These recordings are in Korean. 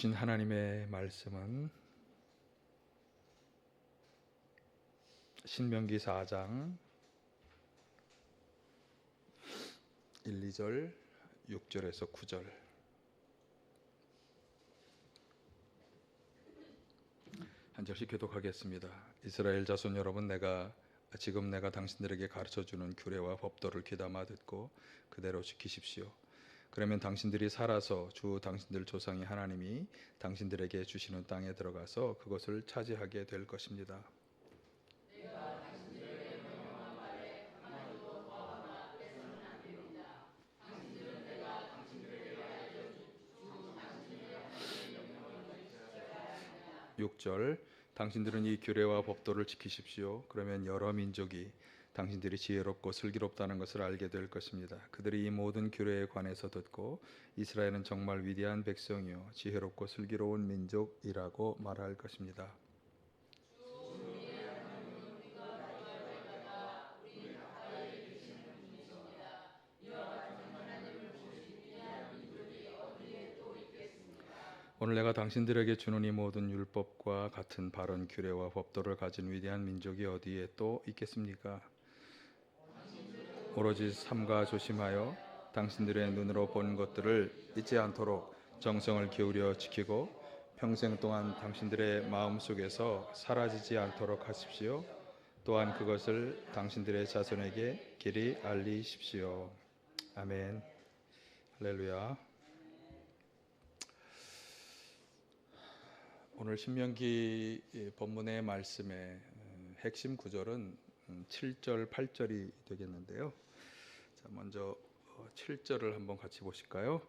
하나님의 말씀은 신명기 4장 1, 2절, 6절에서 9절. 한 절씩 교독하겠습니다. 이스라엘 자손 여러분, 지금 내가 당신들에게 가르쳐주는 규례와 법도를 귀담아 듣고 그대로 지키십시오. 그러면 당신들이 살아서 주 당신들 조상의 하나님이 당신들에게 주시는 땅에 들어가서 그것을 차지하게 될 것입니다. 6절, 당신들은 이 규례와 법도를 지키십시오. 그러면 여러 민족이 당신들이 지혜롭고 슬기롭다는 것을 알게 될 것입니다. 그들이 이 모든 규례에 관해서 듣고 이스라엘은 정말 위대한 백성이요 지혜롭고 슬기로운 민족이라고 말할 것입니다. 오늘 내가 당신들에게 주는 이 모든 율법과 같은 바른 규례와 법도를 가진 위대한 민족이 어디에 또 있겠습니까? 오로지 삼가 조심하여 당신들의 눈으로 본 것들을 잊지 않도록 정성을 기울여 지키고 평생 동안 당신들의 마음속에서 사라지지 않도록 하십시오. 또한 그것을 당신들의 자손에게 길이 알리십시오. 아멘. 할렐루야. 오늘 신명기 본문의 말씀의 핵심 구절은 7절, 8절이 되겠는데요. 자, 먼저 7절을 한번 같이 보실까요?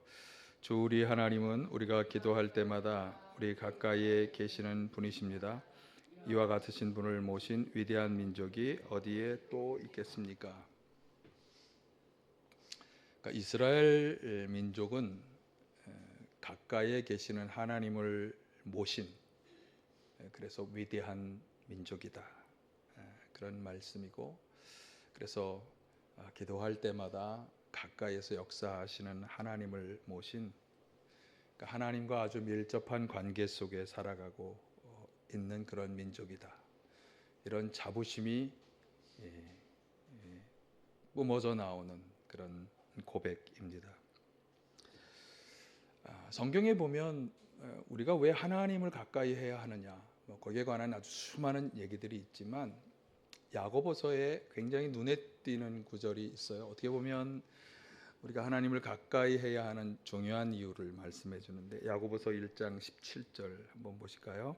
주 우리 하나님은 우리가 기도할 때마다 우리 가까이에 계시는 분이십니다. 이와 같으신 분을 모신 위대한 민족이 어디에 또 있겠습니까? 그러니까 이스라엘 민족은 가까이에 계시는 하나님을 모신, 그래서 위대한 민족이다, 그런 말씀이고, 그래서 기도할 때마다 가까이에서 역사하시는 하나님을 모신, 그러니까 하나님과 아주 밀접한 관계 속에 살아가고 있는 그런 민족이다. 이런 자부심이 뿜어져 나오는 그런 고백입니다. 성경에 보면 우리가 왜 하나님을 가까이 해야 하느냐, 거기에 관한 아주 수많은 얘기들이 있지만 야고보서에 굉장히 눈에 띄는 구절이 있어요. 어떻게 보면 우리가 하나님을 가까이 해야 하는 중요한 이유를 말씀해 주는데, 야고보서 1장 17절 한번 보실까요?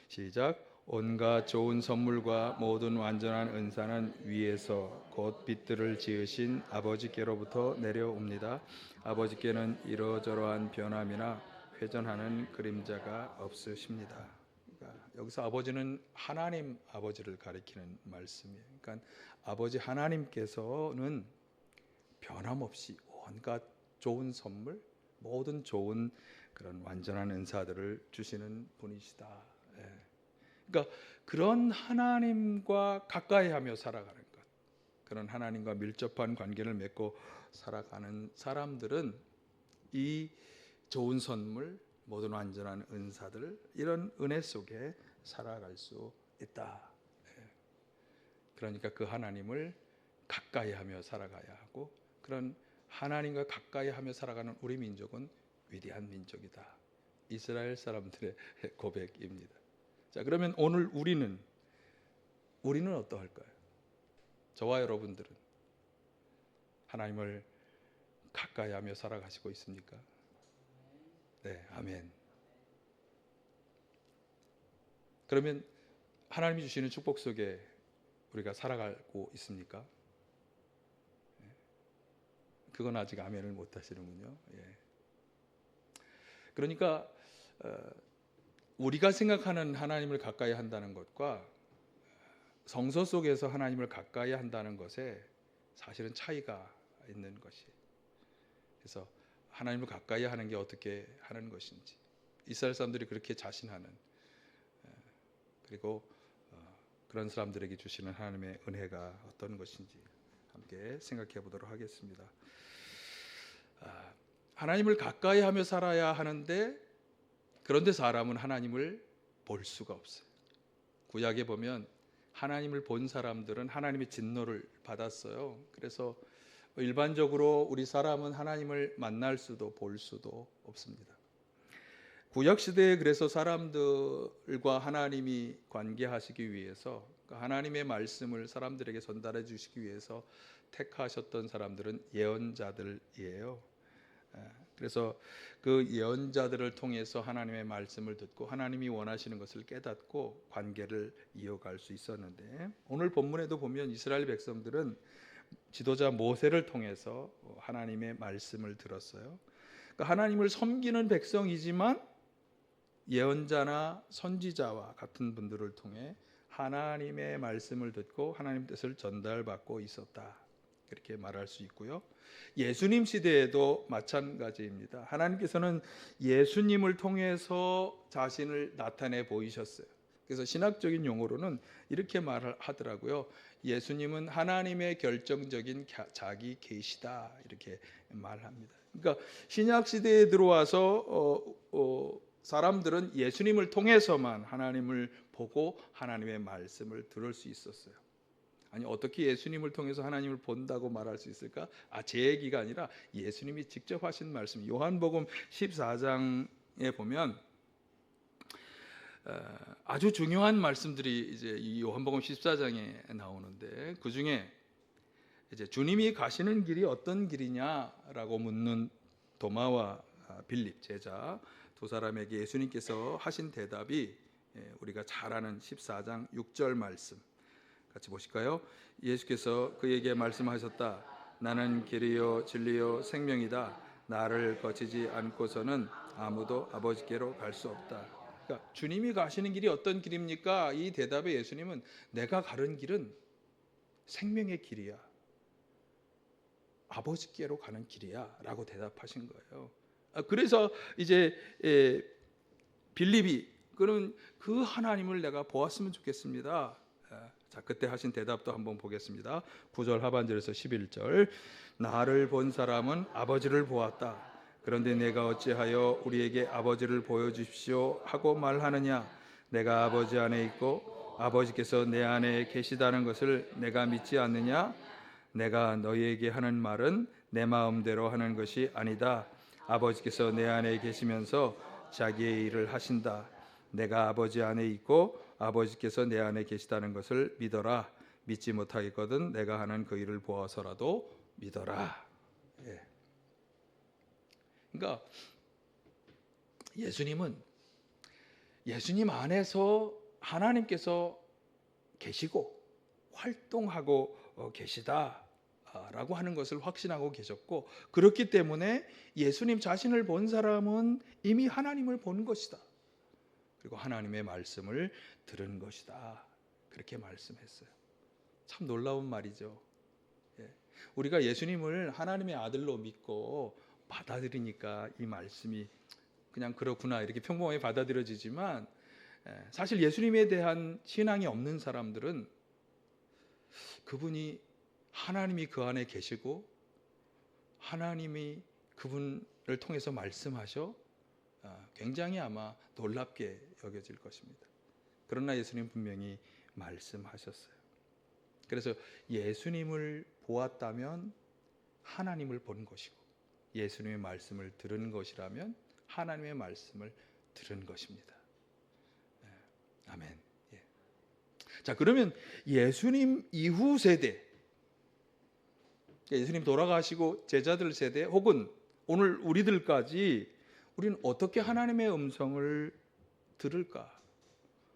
시작. 온갖 좋은 선물과 모든 완전한 은사는 위에서 곧 빛들을 지으신 아버지께로부터 내려옵니다. 아버지께는 이러저러한 변함이나 회전하는 그림자가 없으십니다. 그러니까 여기서 아버지는 하나님 아버지를 가리키는 말씀이에요. 그러니까 아버지 하나님께서는 변함없이 온갖 좋은 선물, 모든 좋은 그런 완전한 은사들을 주시는 분이시다. 그러니까 그런 하나님과 가까이하며 살아가는 것, 그런 하나님과 밀접한 관계를 맺고 살아가는 사람들은 이 좋은 선물, 모든 완전한 은사들, 이런 은혜 속에 살아갈 수 있다. 그러니까 그 하나님을 가까이하며 살아가야 하고, 그런 하나님과 가까이하며 살아가는 우리 민족은 위대한 민족이다. 이스라엘 사람들의 고백입니다. 자, 그러면 오늘 우리는 어떠할까요? 저와 여러분들은 하나님을 가까이하며 살아가시고 있습니까? 네, 아멘. 그러면 하나님이 주시는 축복 속에 우리가 살아가고 있습니까? 그건 아직 아멘을 못 하시는군요. 그러니까 우리가 생각하는 하나님을 가까이 한다는 것과 성서 속에서 하나님을 가까이 한다는 것에 사실은 차이가 있는 것이. 그래서 하나님을 가까이 하는 게 어떻게 하는 것인지, 이스라엘 사람들이 그렇게 자신하는, 그리고 그런 사람들에게 주시는 하나님의 은혜가 어떤 것인지 함께 생각해 보도록 하겠습니다. 하나님을 가까이 하며 살아야 하는데 그런데 사람은 하나님을 볼 수가 없어요. 구약에 보면 하나님을 본 사람들은 하나님의 진노를 받았어요. 그래서 일반적으로 우리 사람은 하나님을 만날 수도 볼 수도 없습니다. 구약 시대에 그래서 사람들과 하나님이 관계하시기 위해서 하나님의 말씀을 사람들에게 전달해 주시기 위해서 택하셨던 사람들은 예언자들이에요. 그래서 그 예언자들을 통해서 하나님의 말씀을 듣고 하나님이 원하시는 것을 깨닫고 관계를 이어갈 수 있었는데, 오늘 본문에도 보면 이스라엘 백성들은 지도자 모세를 통해서 하나님의 말씀을 들었어요. 그러니까 하나님을 섬기는 백성이지만 예언자나 선지자와 같은 분들을 통해 하나님의 말씀을 듣고 하나님 뜻을 전달받고 있었다, 그렇게 말할 수 있고요. 예수님 시대에도 마찬가지입니다. 하나님께서는 예수님을 통해서 자신을 나타내 보이셨어요. 그래서 신학적인 용어로는 이렇게 말하더라고요. 예수님은 하나님의 결정적인 자기 계시다, 이렇게 말합니다. 그러니까 신약 시대에 들어와서 사람들은 예수님을 통해서만 하나님을 보고 하나님의 말씀을 들을 수 있었어요. 아니, 어떻게 예수님을 통해서 하나님을 본다고 말할 수 있을까? 제 얘기가 아니라 예수님이 직접 하신 말씀, 요한복음 14장에 보면 아주 중요한 말씀들이 이제 이 요한복음 14장에 나오는데, 그 중에 이제 주님이 가시는 길이 어떤 길이냐라고 묻는 도마와 빌립 제자 두 사람에게 예수님께서 하신 대답이 우리가 잘 아는 14장 6절 말씀 같이 보실까요? 예수께서 그에게 말씀하셨다. 나는 길이요 진리요 생명이다. 나를 거치지 않고서는 아무도 아버지께로 갈 수 없다. 그러니까 주님이 가시는 길이 어떤 길입니까? 이 대답에 예수님은 내가 가는 길은 생명의 길이야, 아버지께로 가는 길이야 라고 대답하신 거예요. 그래서 이제 빌립이 그는 그 하나님을 내가 보았으면 좋겠습니다. 자, 그때 하신 대답도 한번 보겠습니다. 9절 하반절에서 11절. 나를 본 사람은 아버지를 보았다. 그런데 내가 어찌하여 우리에게 아버지를 보여주십시오 하고 말하느냐? 내가 아버지 안에 있고 아버지께서 내 안에 계시다는 것을 내가 믿지 않느냐? 내가 너희에게 하는 말은 내 마음대로 하는 것이 아니다. 아버지께서 내 안에 계시면서 자기의 일을 하신다. 내가 아버지 안에 있고 아버지께서 내 안에 계시다는 것을 믿어라. 믿지 못하겠거든 내가 하는 그 일을 보아서라도 믿어라. 그러니까 예수님 안에서 하나님께서 계시고 활동하고 계시다라고 하는 것을 확신하고 계셨고, 그렇기 때문에 예수님 자신을 본 사람은 이미 하나님을 본 것이다, 그리고 하나님의 말씀을 들은 것이다, 그렇게 말씀했어요. 참 놀라운 말이죠. 우리가 예수님을 하나님의 아들로 믿고 받아들이니까 이 말씀이 그냥 그렇구나 이렇게 평범하게 받아들여지지만, 사실 예수님에 대한 신앙이 없는 사람들은 그분이 하나님이 그 안에 계시고 하나님이 그분을 통해서 말씀하셔 굉장히 아마 놀랍게 여겨질 것입니다. 그러나 예수님 분명히 말씀하셨어요. 그래서 예수님을 보았다면 하나님을 본 것이고, 예수님의 말씀을 들은 것이라면 하나님의 말씀을 들은 것입니다. 아멘. 자, 그러면 예수님 이후 세대, 예수님 돌아가시고 제자들 세대 혹은 오늘 우리들까지 우리는 어떻게 하나님의 음성을 들을까?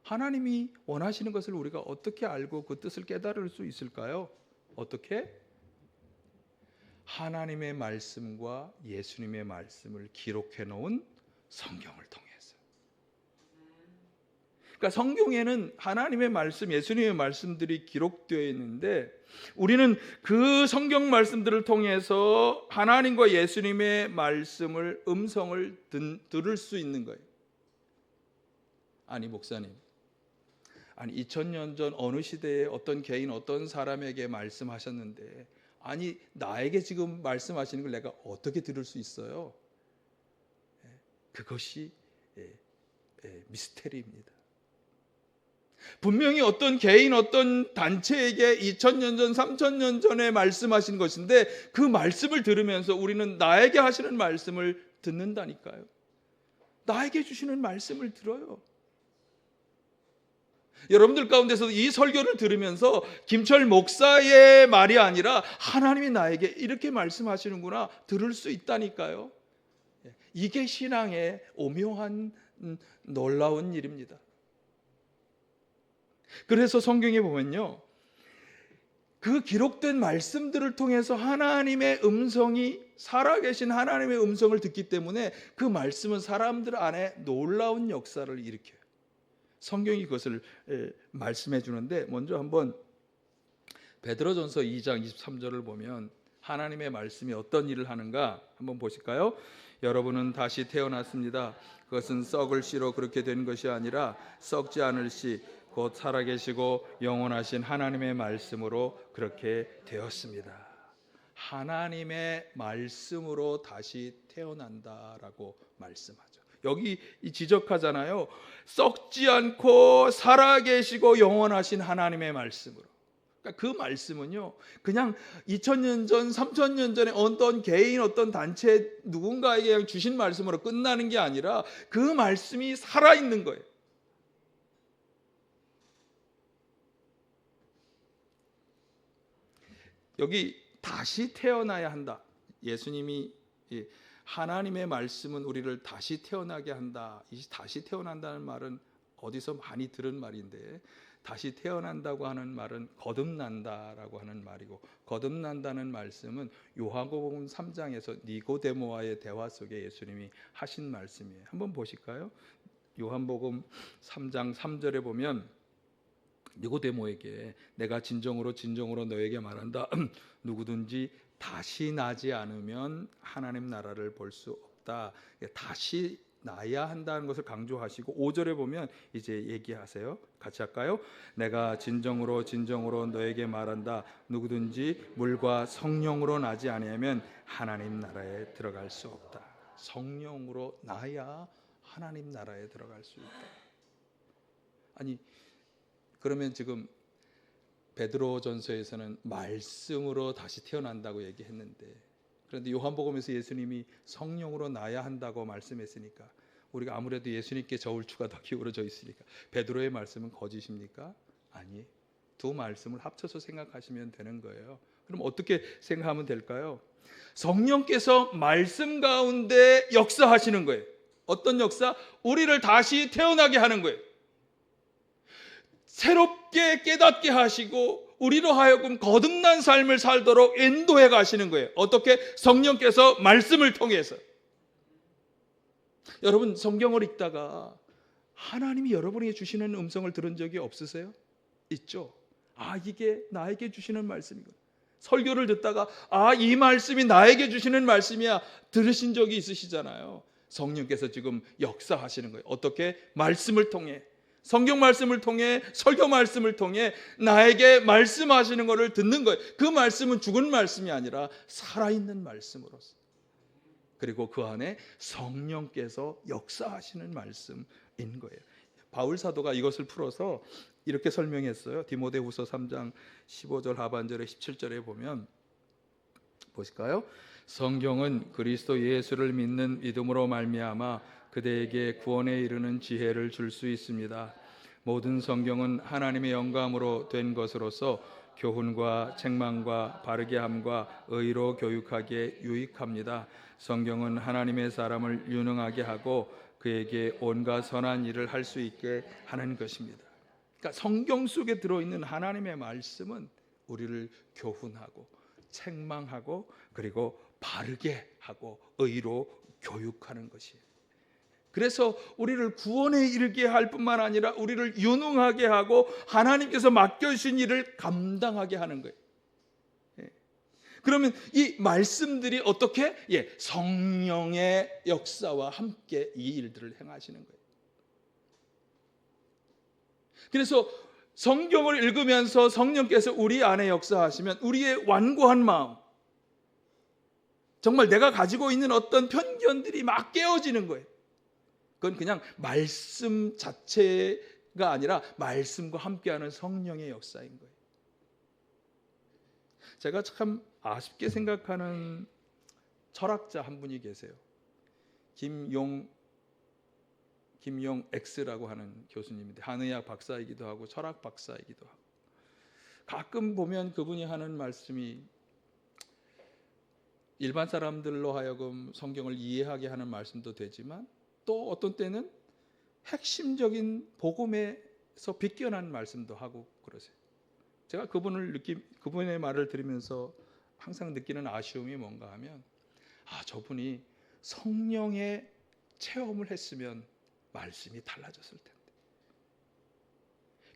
하나님이 원하시는 것을 우리가 어떻게 알고 그 뜻을 깨달을 수 있을까요? 어떻게? 하나님의 말씀과 예수님의 말씀을 기록해 놓은 성경을 통해서. 그러니까 성경에는 하나님의 말씀, 예수님의 말씀들이 기록되어 있는데, 우리는 그 성경 말씀들을 통해서 하나님과 예수님의 말씀을, 음성을 들을 수 있는 거예요. 아니 목사님, 아니 2000년 전 어느 시대에 어떤 개인, 어떤 사람에게 말씀하셨는데, 아니 나에게 지금 말씀하시는 걸 내가 어떻게 들을 수 있어요? 그것이 미스테리입니다. 분명히 어떤 개인, 어떤 단체에게 2000년 전, 3000년 전에 말씀하신 것인데 그 말씀을 들으면서 우리는 나에게 하시는 말씀을 듣는다니까요. 나에게 주시는 말씀을 들어요. 여러분들 가운데서 이 설교를 들으면서 김철 목사의 말이 아니라 하나님이 나에게 이렇게 말씀하시는구나 들을 수 있다니까요. 이게 신앙의 오묘한 놀라운 일입니다. 그래서 성경에 보면요, 그 기록된 말씀들을 통해서 하나님의 음성이, 살아계신 하나님의 음성을 듣기 때문에 그 말씀은 사람들 안에 놀라운 역사를 일으켜요. 성경이 그것을 말씀해 주는데, 먼저 한번 베드로전서 2장 23절을 보면 하나님의 말씀이 어떤 일을 하는가 한번 보실까요? 여러분은 다시 태어났습니다. 그것은 썩을 씨로 그렇게 된 것이 아니라 썩지 않을 씨, 곧 살아계시고 영원하신 하나님의 말씀으로 그렇게 되었습니다. 하나님의 말씀으로 다시 태어난다라고 말씀하죠. 여기 지적하잖아요. 썩지 않고 살아계시고 영원하신 하나님의 말씀으로. 그러니까 그 말씀은요, 그냥 2000년 전, 3000년 전에 어떤 개인, 어떤 단체 누군가에게 그냥 주신 말씀으로 끝나는 게 아니라 그 말씀이 살아있는 거예요. 여기 다시 태어나야 한다. 예수님이 하나님의 말씀은 우리를 다시 태어나게 한다. 이 다시 태어난다는 말은 어디서 많이 들은 말인데, 다시 태어난다고 하는 말은 거듭난다라고 하는 말이고, 거듭난다는 말씀은 요한복음 3장에서 니고데모와의 대화 속에 예수님이 하신 말씀이에요. 한번 보실까요? 요한복음 3장 3절에 보면 니고데모에게 내가 진정으로 너에게 말한다. 누구든지 다시 나지 않으면 하나님 나라를 볼 수 없다. 다시 나야 한다는 것을 강조하시고 5절에 보면 이제 얘기하세요. 같이 할까요? 내가 진정으로 너에게 말한다. 누구든지 물과 성령으로 나지 아니하면 하나님 나라에 들어갈 수 없다. 성령으로 나야 하나님 나라에 들어갈 수 있다. 아니, 그러면 지금 베드로전서에서는 말씀으로 다시 태어난다고 얘기했는데, 그런데 요한복음에서 예수님이 성령으로 나야 한다고 말씀했으니까 우리가 아무래도 예수님께 저울추가 더 기울어져 있으니까 베드로의 말씀은 거짓입니까? 아니, 두 말씀을 합쳐서 생각하시면 되는 거예요. 그럼 어떻게 생각하면 될까요? 성령께서 말씀 가운데 역사하시는 거예요. 어떤 역사? 우리를 다시 태어나게 하는 거예요. 새롭게 깨닫게 하시고 우리로 하여금 거듭난 삶을 살도록 인도해 가시는 거예요. 어떻게? 성령께서 말씀을 통해서. 여러분, 성경을 읽다가 하나님이 여러분에게 주시는 음성을 들은 적이 없으세요? 있죠. 아, 이게 나에게 주시는 말씀이구나. 설교를 듣다가 아, 이 말씀이 나에게 주시는 말씀이야 들으신 적이 있으시잖아요. 성령께서 지금 역사하시는 거예요. 어떻게? 말씀을 통해, 성경 말씀을 통해, 설교 말씀을 통해 나에게 말씀하시는 것을 듣는 거예요. 그 말씀은 죽은 말씀이 아니라 살아있는 말씀으로서, 그리고 그 안에 성령께서 역사하시는 말씀인 거예요. 바울 사도가 이것을 풀어서 이렇게 설명했어요. 디모데후서 3장 15절 하반절에 17절에 보면 보실까요? 성경은 그리스도 예수를 믿는 믿음으로 말미암아 그대에게 구원에 이르는 지혜를 줄 수 있습니다. 모든 성경은 하나님의 영감으로 된 것으로서 교훈과 책망과 바르게 함과 의로 교육하기에 유익합니다. 성경은 하나님의 사람을 유능하게 하고 그에게 온갖 선한 일을 할 수 있게 하는 것입니다. 그러니까 성경 속에 들어있는 하나님의 말씀은 우리를 교훈하고 책망하고 그리고 바르게 하고 의로 교육하는 것이에요. 그래서 우리를 구원에 이르게 할 뿐만 아니라 우리를 유능하게 하고 하나님께서 맡겨주신 일을 감당하게 하는 거예요. 그러면 이 말씀들이 어떻게? 성령의 역사와 함께 이 일들을 행하시는 거예요. 그래서 성경을 읽으면서 성령께서 우리 안에 역사하시면 우리의 완고한 마음, 정말 내가 가지고 있는 어떤 편견들이 막 깨어지는 거예요. 그건 그냥 말씀 자체가 아니라 말씀과 함께하는 성령의 역사인 거예요. 제가 참 아쉽게 생각하는 철학자 한 분이 계세요. 김용 X라고 하는 교수님인데 한의학 박사이기도 하고 철학 박사이기도 하고, 가끔 보면 그분이 하는 말씀이 일반 사람들로 하여금 성경을 이해하게 하는 말씀도 되지만 또 어떤 때는 핵심적인 복음에서 빗겨난 말씀도 하고 그러세요. 제가 그분의 말을 들으면서 항상 느끼는 아쉬움이 뭔가 하면, 저분이 성령의 체험을 했으면 말씀이 달라졌을 텐데.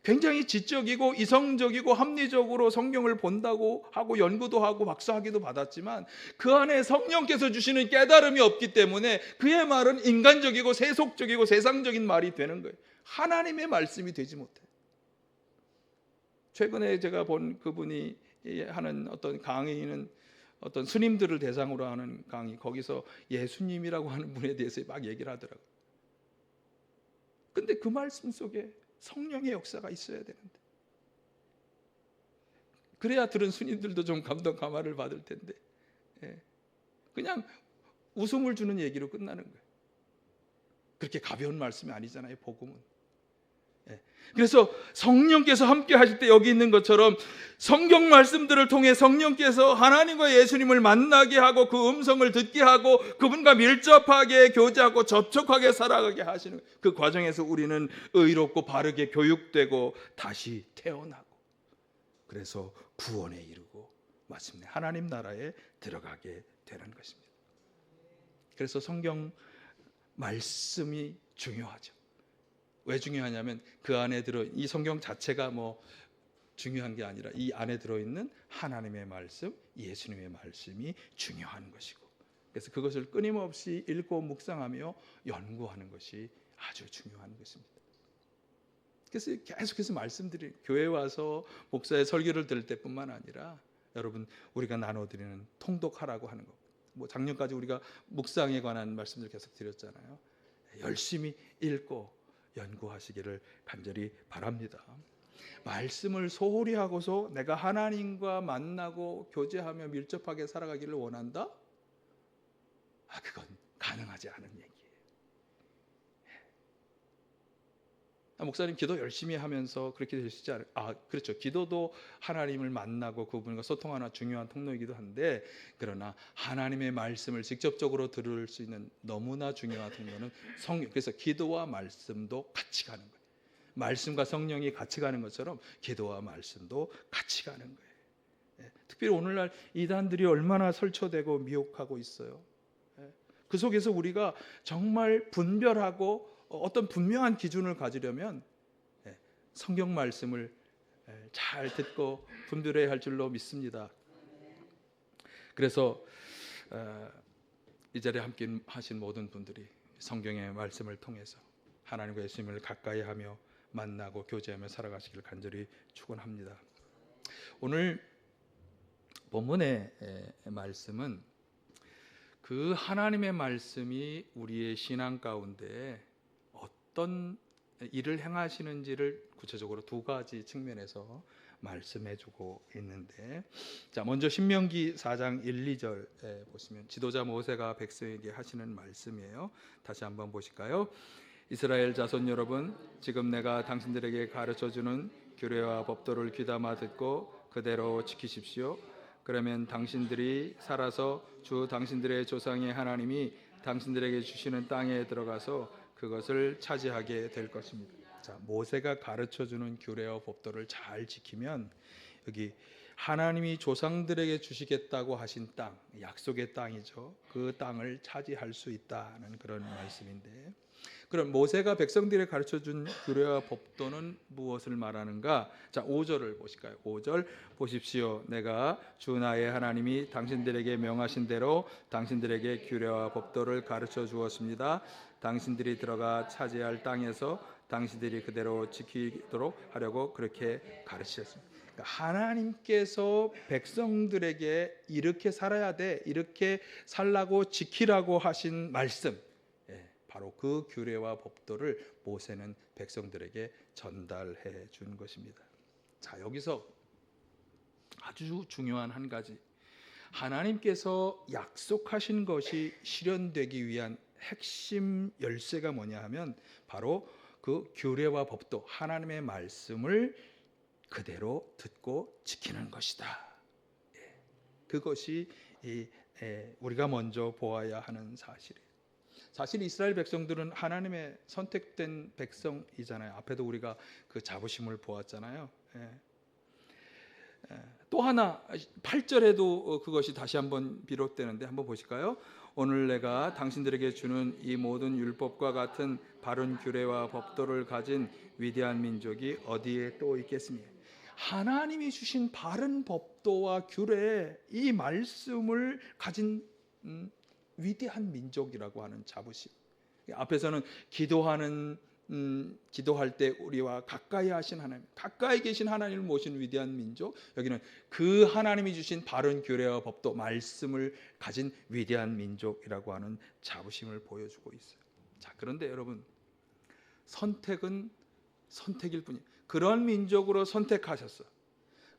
굉장히 지적이고 이성적이고 합리적으로 성경을 본다고 하고 연구도 하고 박사학위도 받았지만 그 안에 성령께서 주시는 깨달음이 없기 때문에 그의 말은 인간적이고 세속적이고 세상적인 말이 되는 거예요. 하나님의 말씀이 되지 못해요. 최근에 제가 본 그분이 하는 어떤 강의는 어떤 스님들을 대상으로 하는 강의, 거기서 예수님이라고 하는 분에 대해서 막 얘기를 하더라고요. 근데 그 말씀 속에 성령의 역사가 있어야 되는데, 그래야 들은 스님들도 좀 감동 감화를 받을 텐데, 그냥 웃음을 주는 얘기로 끝나는 거예요. 그렇게 가벼운 말씀이 아니잖아요, 복음은. 그래서 성령께서 함께 하실 때 여기 있는 것처럼 성경 말씀들을 통해 성령께서 하나님과 예수님을 만나게 하고 그 음성을 듣게 하고 그분과 밀접하게 교제하고 접촉하게 살아가게 하시는 그 과정에서 우리는 의롭고 바르게 교육되고 다시 태어나고, 그래서 구원에 이르고 마침내 하나님 나라에 들어가게 되는 것입니다. 그래서 성경 말씀이 중요하죠. 왜 중요하냐면 그 안에 이 성경 자체가 중요한 게 아니라 이 안에 들어있는 하나님의 말씀, 예수님의 말씀이 중요한 것이고, 그래서 그것을 끊임없이 읽고 묵상하며 연구하는 것이 아주 중요한 것입니다. 그래서 계속해서 말씀드린, 교회 와서 목사의 설교를 들을 때뿐만 아니라 여러분 우리가 나눠드리는 통독하라고 하는 것, 작년까지 우리가 묵상에 관한 말씀을 계속 드렸잖아요. 열심히 읽고 연구하시기를 간절히 바랍니다. 말씀을 소홀히 하고서 내가 하나님과 만나고 교제하며 밀접하게 살아가기를 원한다? 그건 가능하지 않은 얘기예요. 목사님 기도 열심히 하면서 그렇게 될 수 있지 않을까? 그렇죠. 기도도 하나님을 만나고 그분과 소통하는 중요한 통로이기도 한데, 그러나 하나님의 말씀을 직접적으로 들을 수 있는 너무나 중요한 통로는 성령. 그래서 기도와 말씀도 같이 가는 거예요. 말씀과 성령이 같이 가는 것처럼 기도와 말씀도 같이 가는 거예요. 특별히 오늘날 이단들이 얼마나 설쳐되고 미혹하고 있어요. 그 속에서 우리가 정말 분별하고 어떤 분명한 기준을 가지려면 성경 말씀을 잘 듣고 분별해야 할 줄로 믿습니다. 그래서 이 자리에 함께 하신 모든 분들이 성경의 말씀을 통해서 하나님과 예수님을 가까이 하며 만나고 교제하며 살아가시기를 간절히 축원합니다. 오늘 본문의 말씀은 그 하나님의 말씀이 우리의 신앙 가운데 어떤 일을 행하시는지를 구체적으로 두 가지 측면에서 말씀해주고 있는데, 자, 먼저 신명기 4장 1, 2절에 보시면 지도자 모세가 백성에게 하시는 말씀이에요. 다시 한번 보실까요? 이스라엘 자손 여러분, 지금 내가 당신들에게 가르쳐주는 규례와 법도를 귀담아 듣고 그대로 지키십시오. 그러면 당신들이 살아서 주 당신들의 조상의 하나님이 당신들에게 주시는 땅에 들어가서 그것을 차지하게 될 것입니다. 자, 모세가 가르쳐주는 규례와 법도를 잘 지키면 여기 하나님이 조상들에게 주시겠다고 하신 땅, 약속의 땅이죠. 그 땅을 차지할 수 있다는 그런 말씀인데, 그럼 모세가 백성들에게 가르쳐준 규례와 법도는 무엇을 말하는가? 자, 5절을 보실까요? 5절 보십시오. 내가 주 나의 하나님이 당신들에게 명하신 대로 당신들에게 규례와 법도를 가르쳐 주었습니다. 당신들이 들어가 차지할 땅에서 당신들이 그대로 지키도록 하려고 그렇게 가르치셨습니다. 그러니까 하나님께서 백성들에게 이렇게 살아야 돼, 이렇게 살라고 지키라고 하신 말씀, 바로 그 규례와 법도를 모세는 백성들에게 전달해 준 것입니다. 자, 여기서 아주 중요한 한 가지, 하나님께서 약속하신 것이 실현되기 위한 핵심 열쇠가 뭐냐 하면 바로 그 규례와 법도, 하나님의 말씀을 그대로 듣고 지키는 것이다. 그것이 우리가 먼저 보아야 하는 사실이에요. 사실 이스라엘 백성들은 하나님의 선택된 백성이잖아요. 앞에도 우리가 그 자부심을 보았잖아요. 또 하나 8절에도 그것이 다시 한번 비롯되는데 한번 보실까요? 오늘 내가 당신들에게 주는 이 모든 율법과 같은 바른 규례와 법도를 가진 위대한 민족이 어디에 또 있겠습니까? 하나님이 주신 바른 법도와 규례, 이 말씀을 가진 위대한 민족이라고 하는 자부심. 앞에서는 기도할 때 우리와 가까이 하신 하나님, 가까이 계신 하나님을 모신 위대한 민족, 여기는 그 하나님이 주신 바른 규례와 법도, 말씀을 가진 위대한 민족이라고 하는 자부심을 보여주고 있어요. 자, 그런데 여러분, 선택은 선택일 뿐이에요. 그런 민족으로 선택하셨어.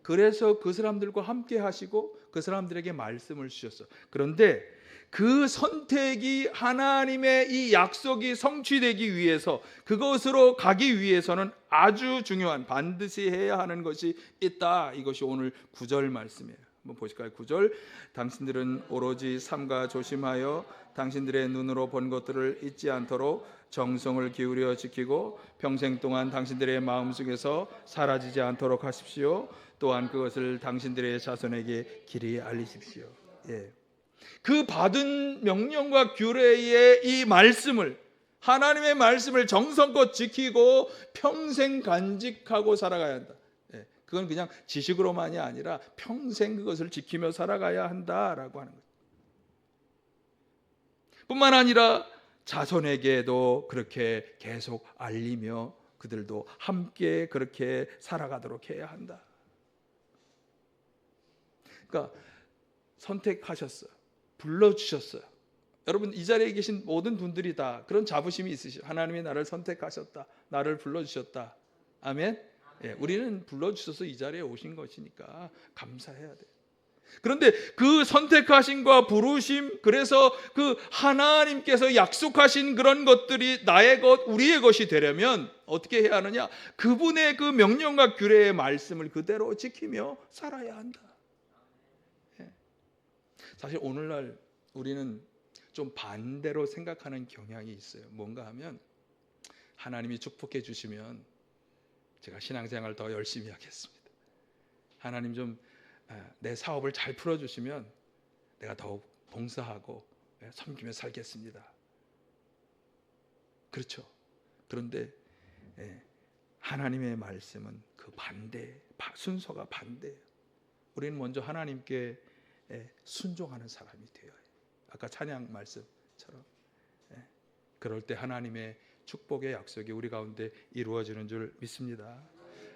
그래서 그 사람들과 함께 하시고 그 사람들에게 말씀을 주셨어. 그런데 그 선택이 하나님의 이 약속이 성취되기 위해서, 그것으로 가기 위해서는 아주 중요한, 반드시 해야 하는 것이 있다. 이것이 오늘 9절 말씀이에요. 한번 보실까요? 9절, 당신들은 오로지 삼가 조심하여 당신들의 눈으로 본 것들을 잊지 않도록 정성을 기울여 지키고 평생 동안 당신들의 마음속에서 사라지지 않도록 하십시오. 또한 그것을 당신들의 자손에게 길이 알리십시오. 그 받은 명령과 규례의 이 말씀을, 하나님의 말씀을 정성껏 지키고 평생 간직하고 살아가야 한다. 그건 그냥 지식으로만이 아니라 평생 그것을 지키며 살아가야 한다라고 하는 거죠. 뿐만 아니라 자손에게도 그렇게 계속 알리며 그들도 함께 그렇게 살아가도록 해야 한다. 그러니까 선택하셨어요. 불러주셨어요. 여러분, 이 자리에 계신 모든 분들이 다 그런 자부심이 있으시죠. 하나님이 나를 선택하셨다, 나를 불러주셨다. 아멘. 우리는 불러주셔서 이 자리에 오신 것이니까 감사해야 돼요. 그런데 그 선택하심과 부르심, 그래서 그 하나님께서 약속하신 그런 것들이 나의 것, 우리의 것이 되려면 어떻게 해야 하느냐? 그분의 그 명령과 규례의 말씀을 그대로 지키며 살아야 한다. 사실 오늘날 우리는 좀 반대로 생각하는 경향이 있어요. 뭔가 하면 하나님이 축복해 주시면 제가 신앙생활 더 열심히 하겠습니다. 하나님 좀 내 사업을 잘 풀어주시면 내가 더욱 봉사하고 섬기며 살겠습니다. 그렇죠. 그런데 하나님의 말씀은 그 반대, 순서가 반대예요. 우리는 먼저 하나님께 순종하는 사람이 되어야 해요. 아까 찬양 말씀처럼 그럴 때 하나님의 축복의 약속이 우리 가운데 이루어지는 줄 믿습니다.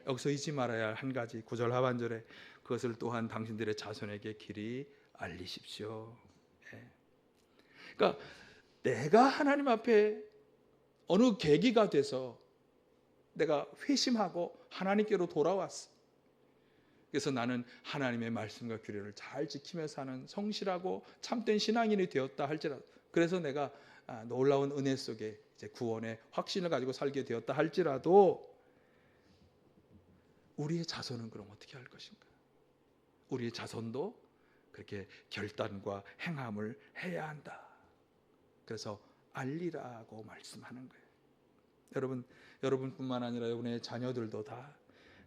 여기서 잊지 말아야 할 한 가지, 9절 하반절에 그것을 또한 당신들의 자손에게 길이 알리십시오. 그러니까 내가 하나님 앞에 어느 계기가 돼서 내가 회심하고 하나님께로 돌아왔어. 그래서 나는 하나님의 말씀과 규례를 잘 지키며 사는 성실하고 참된 신앙인이 되었다 할지라도, 그래서 내가 놀라운 은혜 속에 이제 구원의 확신을 가지고 살게 되었다 할지라도, 우리의 자손은 그럼 어떻게 할 것인가? 우리의 자손도 그렇게 결단과 행함을 해야 한다. 그래서 알리라고 말씀하는 거예요. 여러분뿐만 아니라 여러분의 자녀들도 다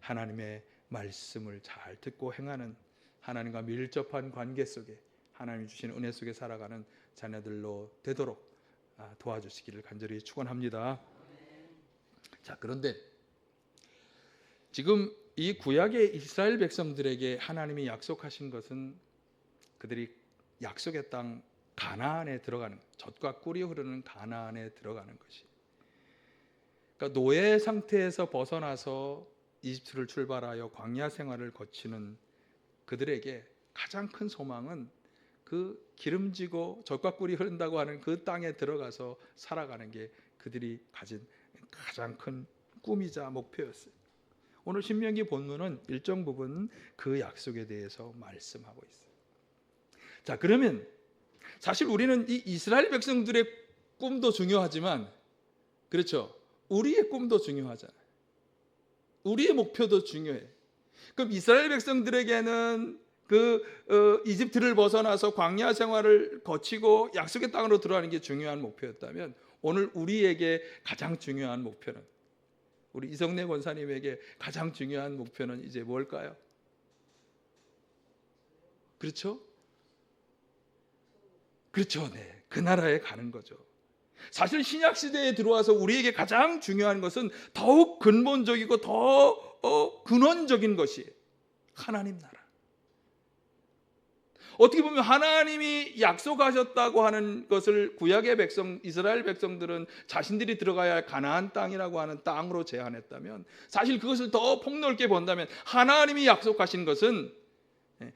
하나님의 말씀을 잘 듣고 행하는, 하나님과 밀접한 관계 속에 하나님이 주신 은혜 속에 살아가는 자녀들로 되도록 도와주시기를 간절히 축원합니다. 자, 그런데 지금 이 구약의 이스라엘 백성들에게 하나님이 약속하신 것은 그들이 약속의 땅 가나안에 들어가는, 젖과 꿀이 흐르는 가나안에 들어가는 것이, 그러니까 노예 상태에서 벗어나서 이집트를 출발하여 광야 생활을 거치는 그들에게 가장 큰 소망은 그 기름지고 젖과 꿀이 흐른다고 하는 그 땅에 들어가서 살아가는 게 그들이 가진 가장 큰 꿈이자 목표였어요. 오늘 신명기 본문은 일정 부분 그 약속에 대해서 말씀하고 있어요. 자, 그러면 사실 우리는 이 이스라엘 백성들의 꿈도 중요하지만, 그렇죠, 우리의 꿈도 중요하잖아요. 우리의 목표도 중요해. 그럼 이스라엘 백성들에게는 이집트를 벗어나서 광야 생활을 거치고 약속의 땅으로 들어가는 게 중요한 목표였다면, 오늘 우리에게 가장 중요한 목표는, 우리 이성래 권사님에게 가장 중요한 목표는 이제 뭘까요? 그렇죠? 그렇죠. 네. 그 나라에 가는 거죠. 사실 신약 시대에 들어와서 우리에게 가장 중요한 것은 더욱 근본적이고 더 근원적인 것이 하나님 나라. 어떻게 보면 하나님이 약속하셨다고 하는 것을 구약의 백성, 이스라엘 백성들은 자신들이 들어가야 할 가나안 땅이라고 하는 땅으로 제한했다면, 사실 그것을 더 폭넓게 본다면 하나님이 약속하신 것은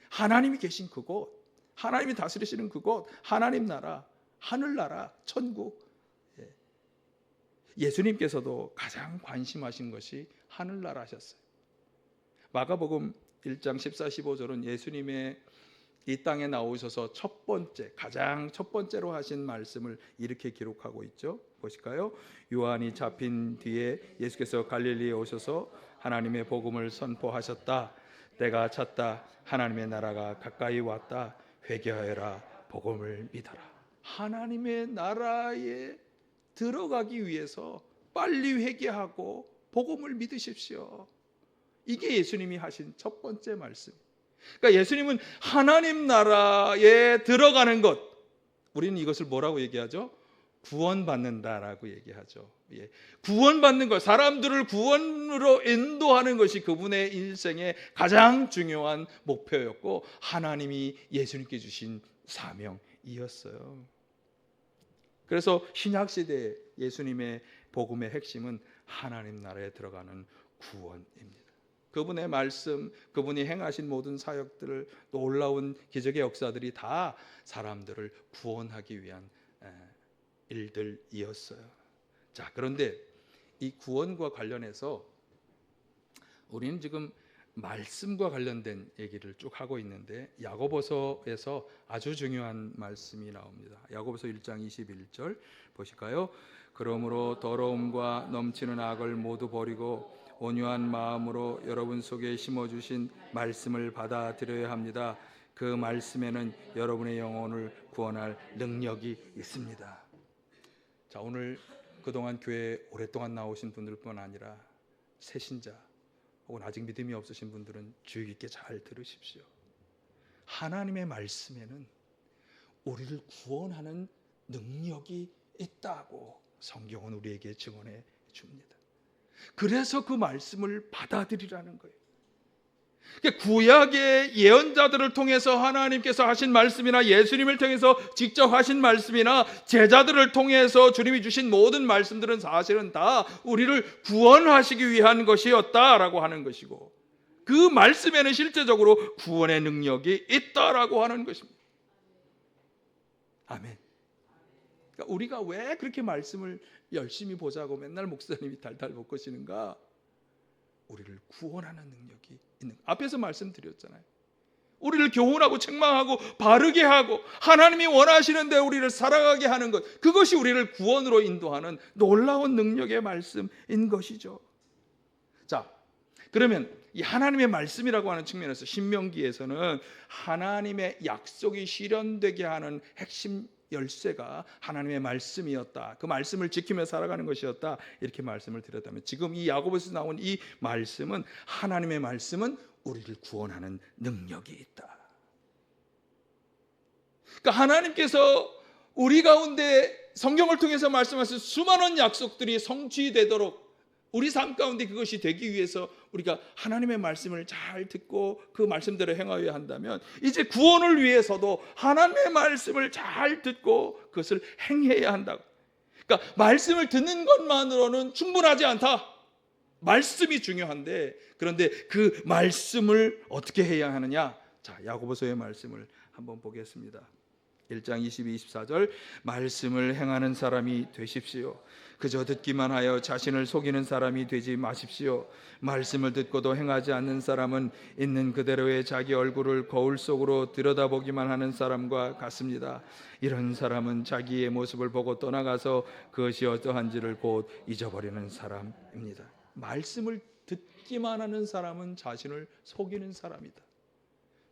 하나님이 계신 그곳, 하나님이 다스리시는 그곳, 하나님 나라, 하늘나라, 천국. 예수님께서도 가장 관심하신 것이 하늘나라셨어요. 마가복음 1장 14, 15절은 예수님의 이 땅에 나오셔서 가장 첫 번째로 하신 말씀을 이렇게 기록하고 있죠. 보실까요? 요한이 잡힌 뒤에 예수께서 갈릴리에 오셔서 하나님의 복음을 선포하셨다. 때가 찼다. 하나님의 나라가 가까이 왔다. 회개하여라. 복음을 믿어라. 하나님의 나라에 들어가기 위해서 빨리 회개하고 복음을 믿으십시오. 이게 예수님이 하신 첫 번째 말씀. 그러니까 예수님은 하나님 나라에 들어가는 것, 우리는 이것을 뭐라고 얘기하죠? 구원받는다라고 얘기하죠. 예. 구원받는 것, 사람들을 구원으로 인도하는 것이 그분의 인생의 가장 중요한 목표였고, 하나님이 예수님께 주신 사명이었어요. 그래서 신약 시대에 예수님의 복음의 핵심은 하나님 나라에 들어가는 구원입니다. 그분의 말씀, 그분이 행하신 모든 사역들을, 놀라운 기적의 역사들이 다 사람들을 구원하기 위한 일들이었어요. 자, 그런데 이 구원과 관련해서 우리는 지금 말씀과 관련된 얘기를 쭉 하고 있는데, 야고보서에서 아주 중요한 말씀이 나옵니다. 야고보서 1장 21절 보실까요? 그러므로 더러움과 넘치는 악을 모두 버리고 온유한 마음으로 여러분 속에 심어주신 말씀을 받아들여야 합니다. 그 말씀에는 여러분의 영혼을 구원할 능력이 있습니다. 자, 오늘 그동안 교회에 오랫동안 나오신 분들뿐 아니라 새신자 혹은 아직 믿음이 없으신 분들은 주의 깊게 잘 들으십시오. 하나님의 말씀에는 우리를 구원하는 능력이 있다고 성경은 우리에게 증언해 줍니다. 그래서 그 말씀을 받아들이라는 거예요. 구약의 예언자들을 통해서 하나님께서 하신 말씀이나 예수님을 통해서 직접 하신 말씀이나 제자들을 통해서 주님이 주신 모든 말씀들은 사실은 다 우리를 구원하시기 위한 것이었다라고 하는 것이고, 그 말씀에는 실제적으로 구원의 능력이 있다라고 하는 것입니다. 아멘. 그러니까 우리가 왜 그렇게 말씀을 열심히 보자고 맨날 목사님이 달달 볶으시는가? 우리를 구원하는 능력이 있는, 앞에서 말씀드렸잖아요. 우리를 교훈하고 책망하고 바르게 하고 하나님이 원하시는데 우리를 살아가게 하는 것, 그것이 우리를 구원으로 인도하는 놀라운 능력의 말씀인 것이죠. 자, 그러면 이 하나님의 말씀이라고 하는 측면에서 신명기에서는 하나님의 약속이 실현되게 하는 핵심 열쇠가 하나님의 말씀이었다. 그 말씀을 지키며 살아가는 것이었다. 이렇게 말씀을 드렸다면, 지금 이 야고보에서 나온 이 말씀은, 하나님의 말씀은 우리를 구원하는 능력이 있다. 그러니까 하나님께서 우리 가운데 성경을 통해서 말씀하신 수많은 약속들이 성취되도록, 우리 삶 가운데 그것이 되기 위해서 우리가 하나님의 말씀을 잘 듣고 그 말씀대로 행하여야 한다면, 이제 구원을 위해서도 하나님의 말씀을 잘 듣고 그것을 행해야 한다고. 그러니까 말씀을 듣는 것만으로는 충분하지 않다. 말씀이 중요한데, 그런데 그 말씀을 어떻게 해야 하느냐? 자, 야고보서의 말씀을 한번 보겠습니다. 1장 22, 24절 말씀을 행하는 사람이 되십시오. 그저 듣기만 하여 자신을 속이는 사람이 되지 마십시오. 말씀을 듣고도 행하지 않는 사람은 있는 그대로의 자기 얼굴을 거울 속으로 들여다보기만 하는 사람과 같습니다. 이런 사람은 자기의 모습을 보고 떠나가서 그것이 어떠한지를 곧 잊어버리는 사람입니다. 말씀을 듣기만 하는 사람은 자신을 속이는 사람이다.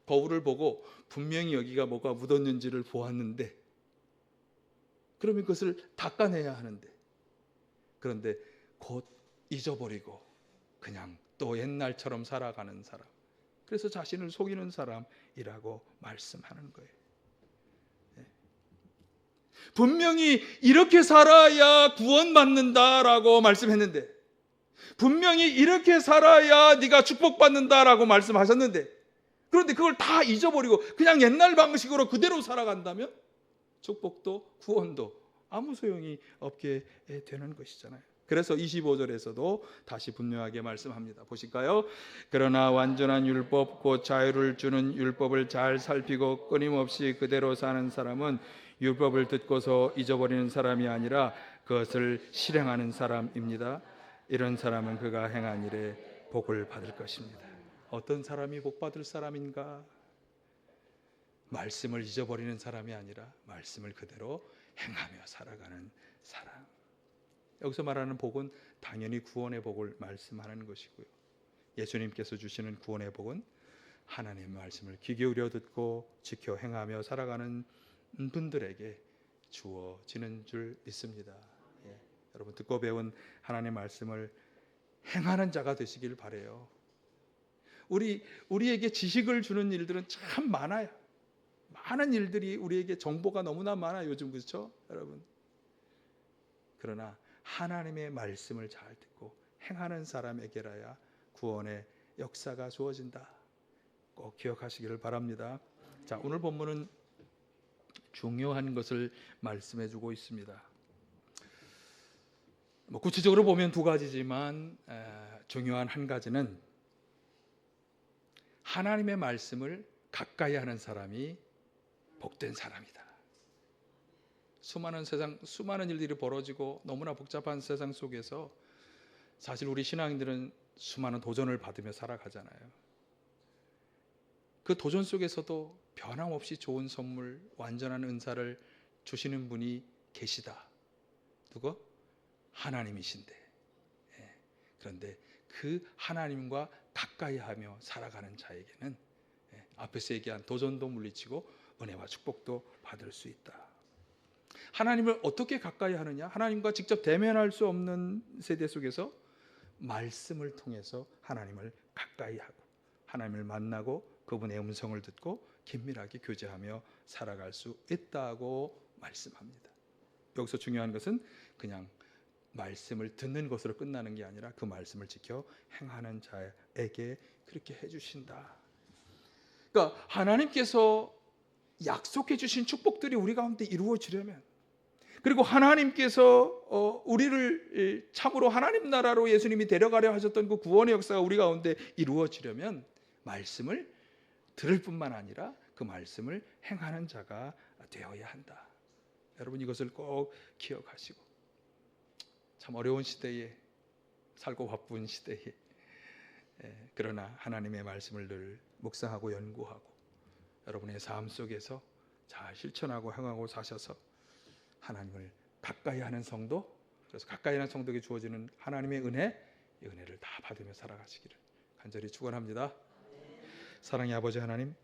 거울을 보고 분명히 여기가 뭐가 묻었는지를 보았는데, 그러면 그것을 닦아내야 하는데, 그런데 곧 잊어버리고 그냥 또 옛날처럼 살아가는 사람, 그래서 자신을 속이는 사람이라고 말씀하는 거예요. 분명히 이렇게 살아야 구원받는다라고 말씀했는데, 분명히 이렇게 살아야 네가 축복받는다라고 말씀하셨는데, 그런데 그걸 다 잊어버리고 그냥 옛날 방식으로 그대로 살아간다면 축복도 구원도 아무 소용이 없게 되는 것이잖아요. 그래서 25절에서도 다시 분명하게 말씀합니다. 보실까요? 그러나 완전한 율법 곧 자유를 주는 율법을 잘 살피고 끊임없이 그대로 사는 사람은 율법을 듣고서 잊어버리는 사람이 아니라 그것을 실행하는 사람입니다. 이런 사람은 그가 행한 일에 복을 받을 것입니다. 어떤 사람이 복 받을 사람인가? 말씀을 잊어버리는 사람이 아니라 말씀을 그대로 행하며 살아가는 사람. 여기서 말하는 복은 당연히 구원의 복을 말씀하는 것이고요. 예수님께서 주시는 구원의 복은 하나님의 말씀을 귀 기울여 듣고 지켜 행하며 살아가는 분들에게 주어지는 줄 믿습니다. 여러분, 듣고 배운 하나님의 말씀을 행하는 자가 되시길 바라요. 우리에게 지식을 주는 일들은 참 많아요. 많은 일들이 우리에게 정보가 너무나 많아요, 요즘. 그렇죠, 여러분? 그러나 하나님의 말씀을 잘 듣고 행하는 사람에게라야 구원의 역사가 주어진다. 꼭 기억하시기를 바랍니다. 자, 오늘 본문은 중요한 것을 말씀해 주고 있습니다. 구체적으로 보면 두 가지지만 중요한 한 가지는 하나님의 말씀을 가까이 하는 사람이 복된 사람이다. 수많은 일들이 벌어지고 너무나 복잡한 세상 속에서 사실 우리 신앙인들은 수많은 도전을 받으며 살아가잖아요. 그 도전 속에서도 변함없이 좋은 선물, 완전한 은사를 주시는 분이 계시다. 누구? 하나님이신데. 그런데 그 하나님과 가까이 하며 살아가는 자에게는 앞에서 얘기한 도전도 물리치고 은혜와 축복도 받을 수 있다. 하나님을 어떻게 가까이 하느냐? 하나님과 직접 대면할 수 없는 세대 속에서 말씀을 통해서 하나님을 가까이 하고 하나님을 만나고 그분의 음성을 듣고 긴밀하게 교제하며 살아갈 수 있다고 말씀합니다. 여기서 중요한 것은 그냥 말씀을 듣는 것으로 끝나는 게 아니라 그 말씀을 지켜 행하는 자에게 그렇게 해주신다. 그러니까 하나님께서 약속해 주신 축복들이 우리 가운데 이루어지려면, 그리고 하나님께서 우리를 참으로 하나님 나라로 예수님이 데려가려 하셨던 그 구원의 역사가 우리 가운데 이루어지려면 말씀을 들을 뿐만 아니라 그 말씀을 행하는 자가 되어야 한다. 여러분, 이것을 꼭 기억하시고, 참 어려운 시대에 살고 바쁜 시대에 그러나 하나님의 말씀을 늘 묵상하고 연구하고 여러분의 삶 속에서 잘 실천하고 행하고 사셔서 하나님을 가까이 하는 성도, 그래서 가까이 하는 성도에게 주어지는 하나님의 은혜, 이 은혜를 다 받으며 살아가시기를 간절히 축원합니다. 사랑의 아버지 하나님,